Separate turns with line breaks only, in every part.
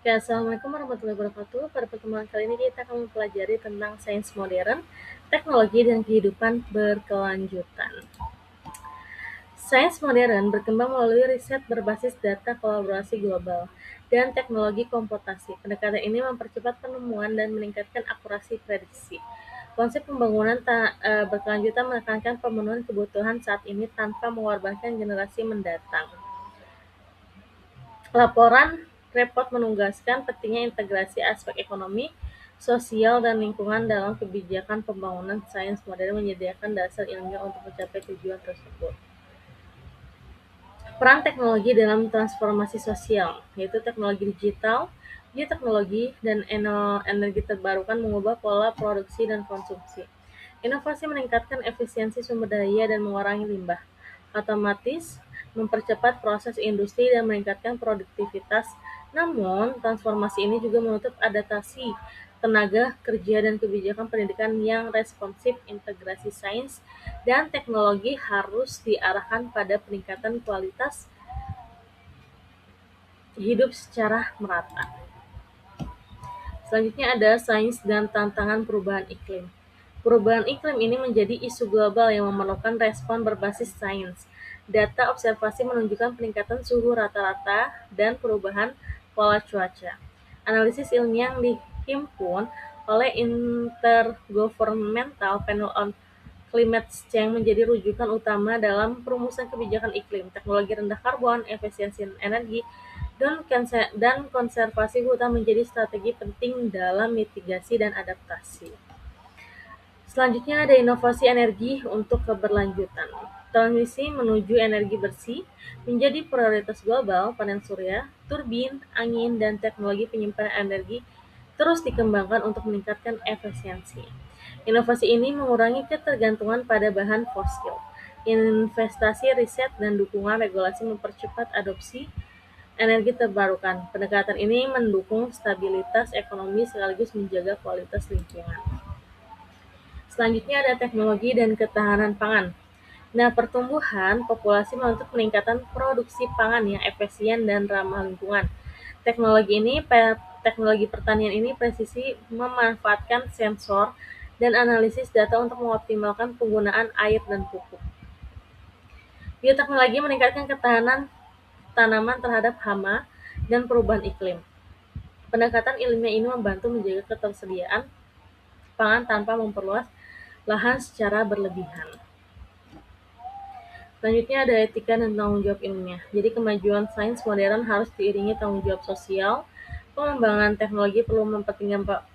Oke, Assalamualaikum warahmatullahi wabarakatuh. Pada pertemuan kali ini kita akan mempelajari tentang sains modern, teknologi, dan kehidupan berkelanjutan. Sains modern berkembang melalui riset berbasis data kolaborasi global dan teknologi komputasi. Pendekatan ini mempercepat penemuan dan meningkatkan akurasi prediksi. Konsep pembangunan berkelanjutan menekankan pemenuhan kebutuhan saat ini tanpa mengorbankan generasi mendatang. Laporan report menugaskan pentingnya integrasi aspek ekonomi, sosial, dan lingkungan dalam kebijakan pembangunan. Sains modern menyediakan dasar ilmiah untuk mencapai tujuan tersebut. Peran teknologi dalam transformasi sosial, yaitu teknologi digital, bioteknologi, dan energi terbarukan mengubah pola produksi dan konsumsi. Inovasi meningkatkan efisiensi sumber daya dan mengurangi limbah. Otomatis mempercepat proses industri dan meningkatkan produktivitas. Namun, transformasi ini juga menutup adaptasi tenaga kerja dan kebijakan pendidikan yang responsif. Integrasi sains dan teknologi harus diarahkan pada peningkatan kualitas hidup secara merata. Selanjutnya ada sains dan tantangan perubahan iklim. Perubahan iklim ini menjadi isu global yang memerlukan respon berbasis sains. Data observasi menunjukkan peningkatan suhu rata-rata dan perubahan pola cuaca. Analisis ilmiah yang dihimpun oleh Intergovernmental Panel on Climate Change menjadi rujukan utama dalam perumusan kebijakan iklim, teknologi rendah karbon, efisiensi energi, dan konservasi hutan menjadi strategi penting dalam mitigasi dan adaptasi. Selanjutnya ada inovasi energi untuk keberlanjutan. Transisi menuju energi bersih menjadi prioritas global. Panel surya, turbin, angin, dan teknologi penyimpanan energi terus dikembangkan untuk meningkatkan efisiensi. Inovasi ini mengurangi ketergantungan pada bahan fosil. Investasi riset dan dukungan regulasi mempercepat adopsi energi terbarukan. Pendekatan ini mendukung stabilitas ekonomi sekaligus menjaga kualitas lingkungan. Selanjutnya ada teknologi dan ketahanan pangan. Nah, pertumbuhan populasi menuntut peningkatan produksi pangan yang efisien dan ramah lingkungan. Teknologi pertanian ini presisi memanfaatkan sensor dan analisis data untuk mengoptimalkan penggunaan air dan pupuk. Bioteknologi meningkatkan ketahanan tanaman terhadap hama dan perubahan iklim. Pendekatan ilmiah ini membantu menjaga ketersediaan pangan tanpa memperluas lahan secara berlebihan. Selanjutnya ada etika dan tanggung jawab ilmiah. Jadi kemajuan sains modern harus diiringi tanggung jawab sosial. Pengembangan teknologi perlu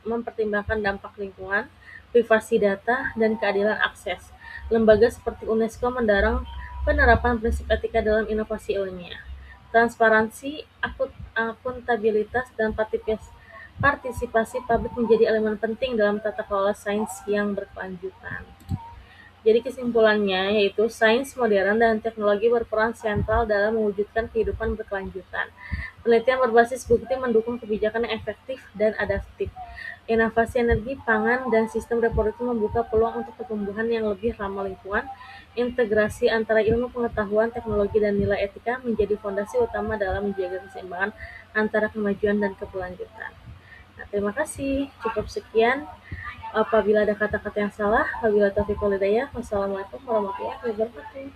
mempertimbangkan dampak lingkungan, privasi data, dan keadilan akses. Lembaga seperti UNESCO mendorong penerapan prinsip etika dalam inovasi ilmiah. Transparansi, akuntabilitas, dan partisipasi publik menjadi elemen penting dalam tata kelola sains yang berkelanjutan. Jadi kesimpulannya yaitu sains modern dan teknologi berperan sentral dalam mewujudkan kehidupan berkelanjutan. Penelitian berbasis bukti mendukung kebijakan yang efektif dan adaptif. Inovasi energi, pangan, dan sistem reproduksi membuka peluang untuk pertumbuhan yang lebih ramah lingkungan. Integrasi antara ilmu pengetahuan, teknologi, dan nilai etika menjadi fondasi utama dalam menjaga keseimbangan antara kemajuan dan keberlanjutan. Nah, terima kasih. Cukup sekian. Apabila ada kata-kata yang salah, wabillahi taufiq wal hidayah. Wassalamualaikum warahmatullahi wabarakatuh.